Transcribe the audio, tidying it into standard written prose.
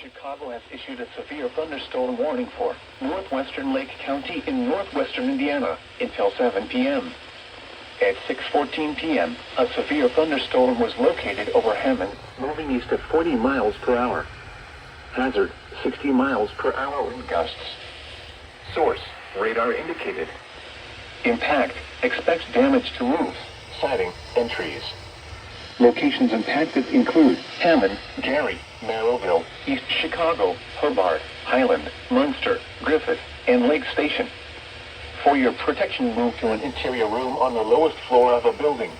Chicago has issued a severe thunderstorm warning for northwestern Lake County in northwestern Indiana until 7 p.m. At 6:14 p.m., a severe thunderstorm was located over Hammond, moving east at 40 miles per hour. Hazard, 60 miles per hour wind gusts. Source, radar indicated. Impact, expect damage to roofs, siding, and trees. Locations impacted include Hammond, Gary, Merrillville, East Chicago, Hobart, Highland, Munster, Griffith, and Lake Station. For your protection, move to an interior room on the lowest floor of a building.